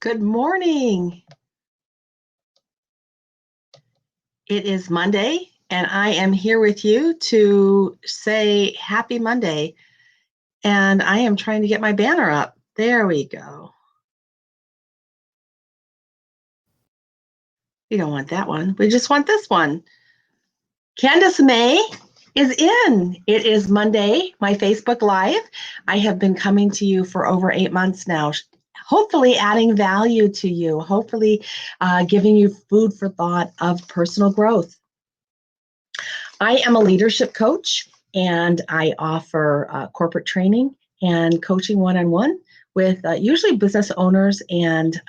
Good morning. It is Monday, and I am here with you to say happy Monday. And I am trying to get my banner up. There we go. We don't want that one. We just want this one. Candace Mae is in. It is Monday, my Facebook Live. I have been coming to you for over 8 months now, hopefully adding value to you, hopefully giving you food for thought of personal growth. I am a leadership coach, and I offer corporate training and coaching one-on-one with usually business owners and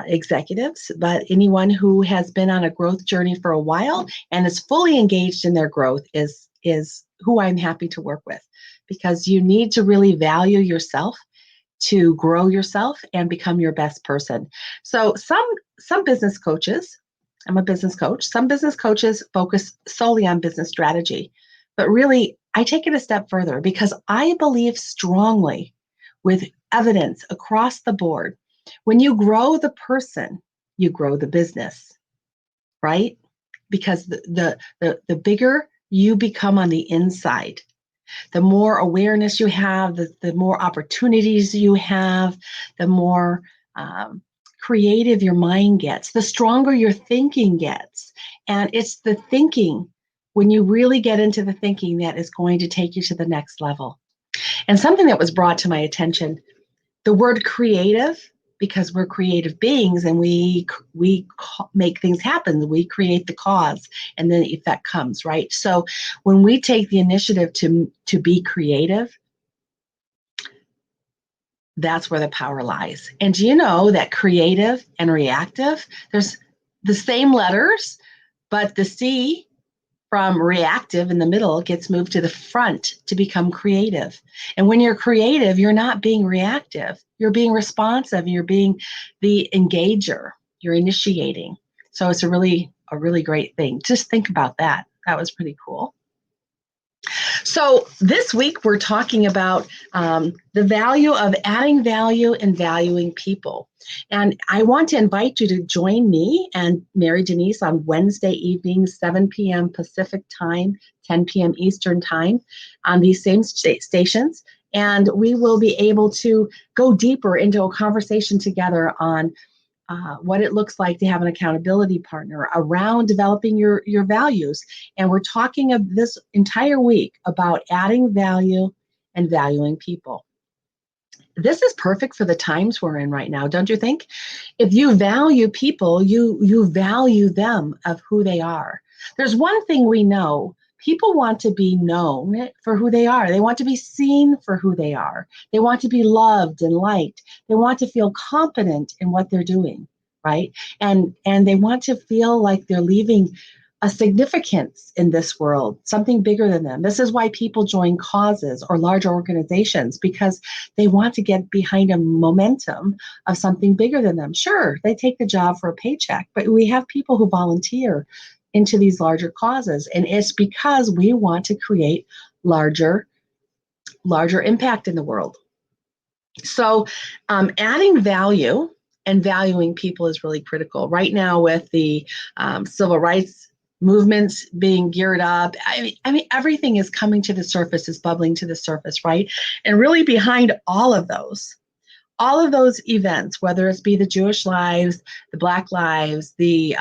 executives, but anyone who has been on a growth journey for a while and is fully engaged in their growth is who I'm happy to work with, because you need to really value yourself to grow yourself and become your best person. So some business coaches, I'm a business coach, some business coaches focus solely on business strategy. But really, I take it a step further because I believe strongly, with evidence across the board, when you grow the person, you grow the business, right? Because the bigger you become on the inside, the more awareness you have, the more opportunities you have, the more creative your mind gets, the stronger your thinking gets. And it's the thinking, when you really get into the thinking, that is going to take you to the next level. And something that was brought to my attention, the word creative, because we're creative beings and we make things happen. We create the cause, and then the effect comes, right? So when we take the initiative to be creative, that's where the power lies. And do you know that creative and reactive, there's the same letters, but the C from reactive in the middle gets moved to the front to become creative. And when you're creative, you're not being reactive. You're being responsive. You're being the engager. You're initiating. So it's a really great thing. Just think about that. That was pretty cool. So this week we're talking about the value of adding value and valuing people. And I want to invite you to join me and Mary Denise on Wednesday evenings, 7 p.m. Pacific time, 10 p.m. Eastern time on these same stations. And we will be able to go deeper into a conversation together on what it looks like to have an accountability partner around developing your values. And we're talking of this entire week about adding value and valuing people. This is perfect for the times we're in right now, don't you think? If you value people, you value them of who they are. There's one thing we know. People want to be known for who they are. They want to be seen for who they are. They want to be loved and liked. They want to feel confident in what they're doing, right? And they want to feel like they're leaving a significance in this world, something bigger than them. This is why people join causes or large organizations, because they want to get behind a momentum of something bigger than them. Sure, they take the job for a paycheck, but we have people who volunteer into these larger causes, and it's because we want to create larger impact in the world. So adding value and valuing people is really critical right now with the civil rights movements being geared up. I mean, everything is coming to the surface, is bubbling to the surface, right? And really behind all of those events, whether it's be the Jewish lives, the Black lives, the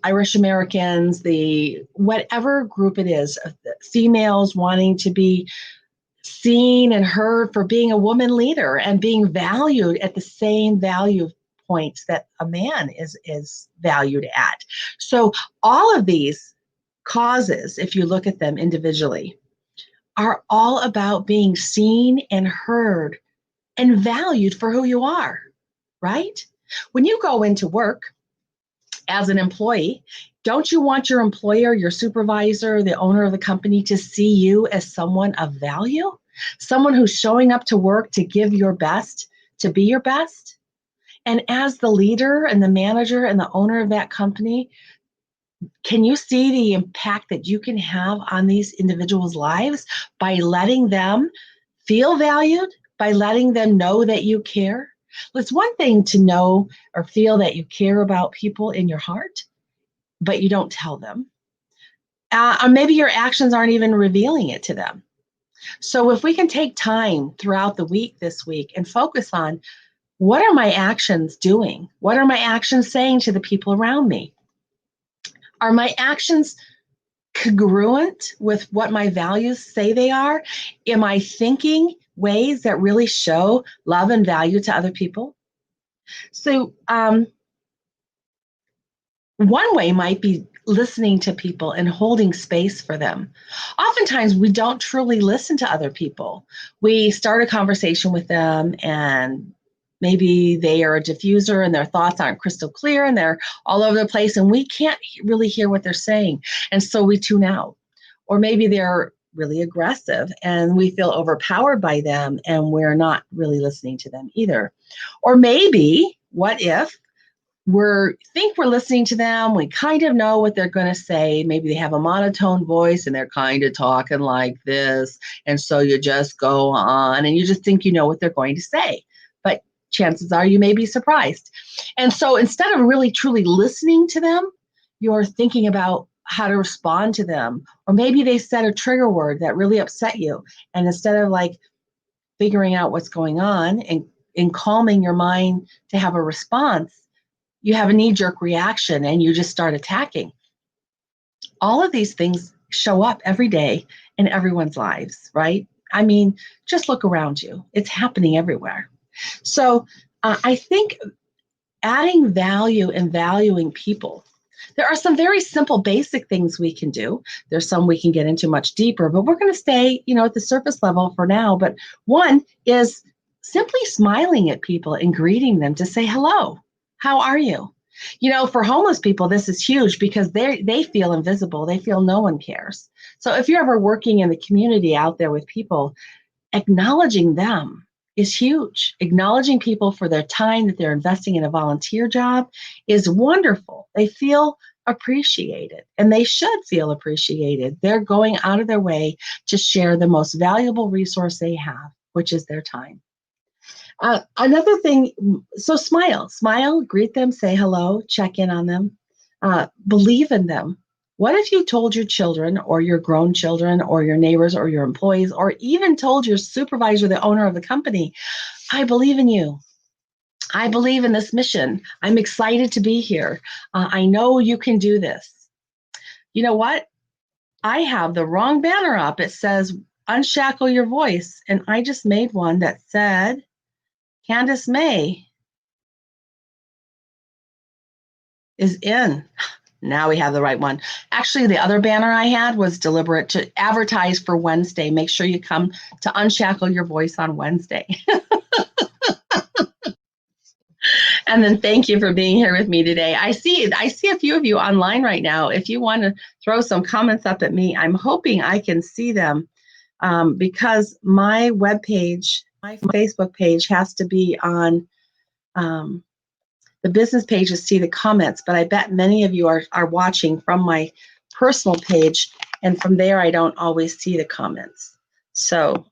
Irish Americans, the whatever group it is, females wanting to be seen and heard for being a woman leader and being valued at the same value points that a man is valued at. So all of these causes, if you look at them individually, are all about being seen and heard and valued for who you are, right? When you go into work as an employee, don't you want your employer, your supervisor, the owner of the company to see you as someone of value? Someone who's showing up to work to give your best, to be your best? And as the leader and the manager and the owner of that company, can you see the impact that you can have on these individuals' lives by letting them feel valued, by letting them know that you care, It's one thing to know or feel that you care about people in your heart, but you don't tell them. Or maybe your actions aren't even revealing it to them. So if we can take time throughout the week this week and focus on what are my actions doing? What are my actions saying to the people around me? Are my actions congruent with what my values say they are? Am I thinking ways that really show love and value to other people? So, one way might be listening to people and holding space for them. Oftentimes, we don't truly listen to other people. We start a conversation with them, and maybe they are a diffuser and their thoughts aren't crystal clear and they're all over the place, and we can't really hear what they're saying. And so we tune out. Or maybe they're really aggressive and we feel overpowered by them and we're not really listening to them either. Or maybe, what if we're listening to them, we kind of know what they're going to say, maybe they have a monotone voice and they're kind of talking like this, and so you just go on and you just think you know what they're going to say, but chances are you may be surprised. And so instead of really truly listening to them, you're thinking about how to respond to them. Or maybe they said a trigger word that really upset you, and instead of like figuring out what's going on and calming your mind to have a response, you have a knee-jerk reaction and you just start attacking. All of these things show up every day in everyone's lives, right? I mean, just look around you. It's happening everywhere. So I think adding value and valuing people, there are some very simple, basic things we can do. There's some we can get into much deeper, but we're going to stay, at the surface level for now. But one is simply smiling at people and greeting them to say hello. How are you? For homeless people, this is huge because they feel invisible. They feel no one cares. So if you're ever working in the community out there with people, acknowledging them is huge. Acknowledging people for their time that they're investing in a volunteer job is wonderful. They feel appreciated, and they should feel appreciated. They're going out of their way to share the most valuable resource they have, which is their time. Another thing, so smile, greet them, say hello, check in on them, believe in them. What if you told your children or your grown children or your neighbors or your employees or even told your supervisor, the owner of the company, I believe in you. I believe in this mission. I'm excited to be here. I know you can do this. You know what? I have the wrong banner up. It says, unshackle your voice. And I just made one that said, Candace Mae is in. Now we have the right one. Actually, the other banner I had was deliberate to advertise for Wednesday. Make sure you come to Unshackle Your Voice on Wednesday. And then thank you for being here with me today. I see a few of you online right now. If you want to throw some comments up at me, I'm hoping I can see them because my webpage, my Facebook page has to be on the business pages, see the comments, but I bet many of you are watching from my personal page, and from there I don't always see the comments. So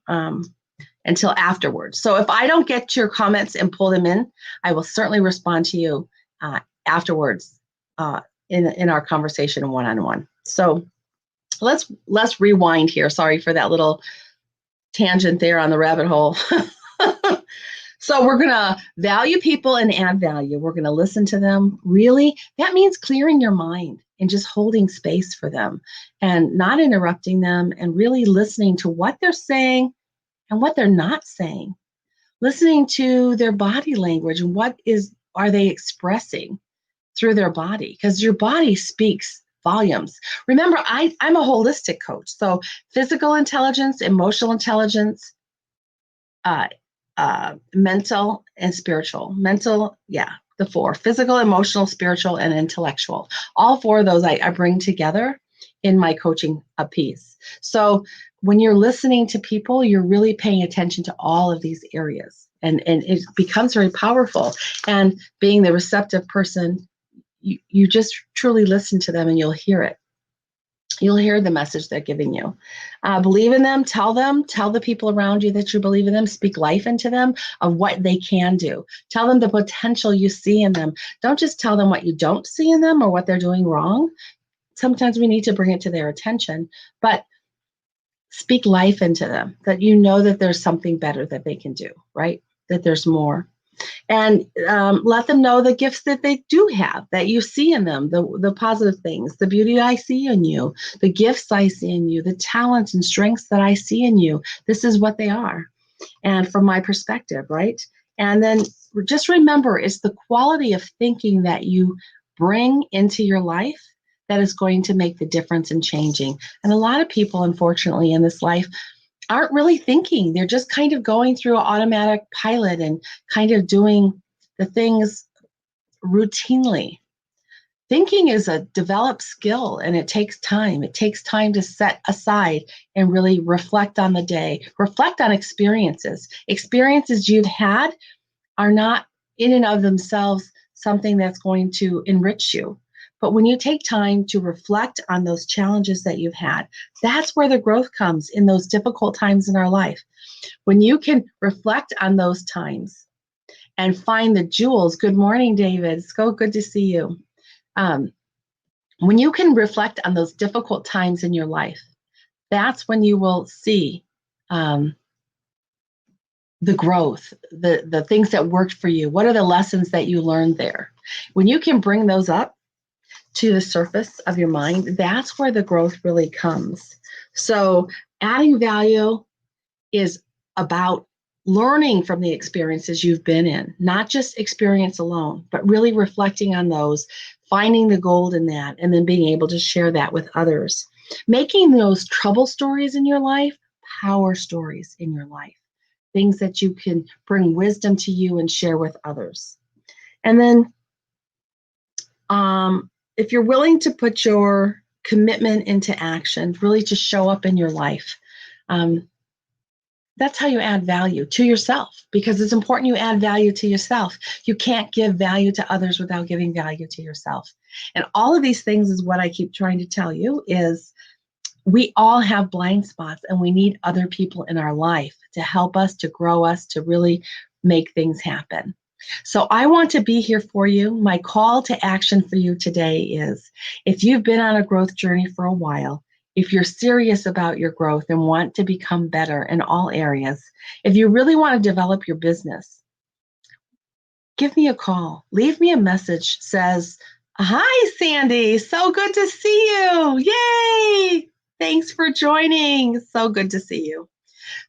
until afterwards. So if I don't get your comments and pull them in, I will certainly respond to you afterwards in our conversation one-on-one. So let's rewind here. Sorry for that little tangent there on the rabbit hole. So we're going to value people and add value. We're going to listen to them. Really, that means clearing your mind and just holding space for them and not interrupting them and really listening to what they're saying and what they're not saying. Listening to their body language and are they expressing through their body? Because your body speaks volumes. Remember, I'm a holistic coach. So physical intelligence, emotional intelligence, mental and spiritual. Mental, the four: physical, emotional, spiritual, and intellectual. All four of those I bring together in my coaching piece. So when you're listening to people, you're really paying attention to all of these areas, and it becomes very powerful. And being the receptive person, you just truly listen to them and you'll hear it. You'll hear the message they're giving you. Believe in them, tell the people around you that you believe in them, speak life into them of what they can do. Tell them the potential you see in them. Don't just tell them what you don't see in them or what they're doing wrong. Sometimes we need to bring it to their attention, but speak life into them, that you know that there's something better that they can do, right? That there's more. And let them know the gifts that they do have, that you see in them, the positive things, the beauty I see in you, the gifts I see in you, the talents and strengths that I see in you. This is what they are. And from my perspective, right? And then just remember, it's the quality of thinking that you bring into your life that is going to make the difference in changing. And a lot of people, unfortunately, in this life aren't really thinking. They're just kind of going through an automatic pilot and kind of doing the things routinely. Thinking is a developed skill and it takes time. It takes time to set aside and really reflect on the day, reflect on experiences. Experiences you've had are not in and of themselves something that's going to enrich you. But when you take time to reflect on those challenges that you've had, that's where the growth comes in those difficult times in our life. When you can reflect on those times and find the jewels. Good morning, David. It's so good to see you. Um, when you can reflect on those difficult times in your life, that's when you will see the growth, the things that worked for you. What are the lessons that you learned there? When you can bring those up to the surface of your mind, that's where the growth really comes. So adding value is about learning from the experiences you've been in, not just experience alone, but really reflecting on those, finding the gold in that, and then being able to share that with others. Making those trouble stories in your life power stories in your life, things that you can bring wisdom to you and share with others. And then if you're willing to put your commitment into action, really to show up in your life, that's how you add value to yourself, because it's important you add value to yourself. You can't give value to others without giving value to yourself. And all of these things is what I keep trying to tell you is we all have blind spots and we need other people in our life to help us, to grow us, to really make things happen. So I want to be here for you. My call to action for you today is if you've been on a growth journey for a while, if you're serious about your growth and want to become better in all areas, if you really want to develop your business, give me a call. Leave me a message says, "Hi, Sandy. So good to see you. Yay. Thanks for joining. So good to see you."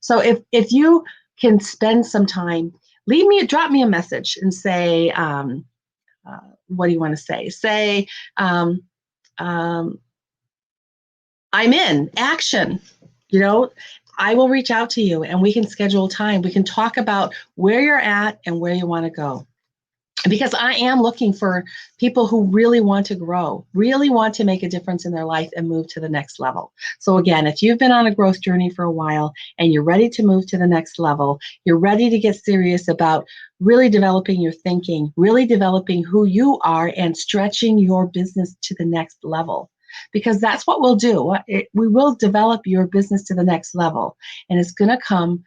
So if you can spend some time, drop me a message and say, what do you want to say? Say, um, I'm in action. You know, I will reach out to you and we can schedule time. We can talk about where you're at and where you want to go. Because I am looking for people who really want to grow, really want to make a difference in their life and move to the next level. So again, if you've been on a growth journey for a while and you're ready to move to the next level, you're ready to get serious about really developing your thinking, really developing who you are and stretching your business to the next level. Because that's what we'll do. We will develop your business to the next level. And it's going to come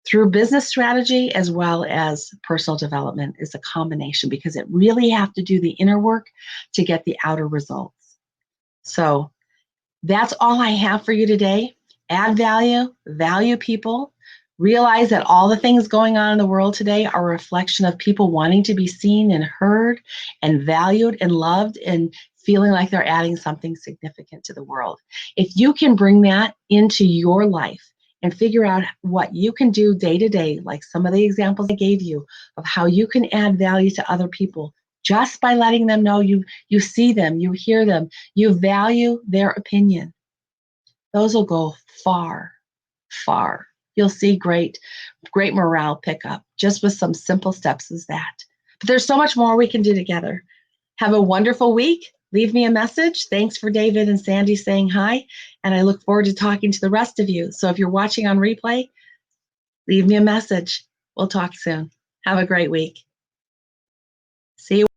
through business strategy as well as personal development is a combination, because it really have to do the inner work to get the outer results. So that's all I have for you today. Add value, value people, realize that all the things going on in the world today are a reflection of people wanting to be seen and heard and valued and loved and feeling like they're adding something significant to the world. If you can bring that into your life and figure out what you can do day to day, like some of the examples I gave you of how you can add value to other people just by letting them know you see them, you hear them, you value their opinion. Those will go far, far. You'll see great morale pick up just with some simple steps as that. But there's so much more we can do together. Have a wonderful week. Leave me a message. Thanks for David and Sandy saying hi. And I look forward to talking to the rest of you. So if you're watching on replay, leave me a message. We'll talk soon. Have a great week. See you.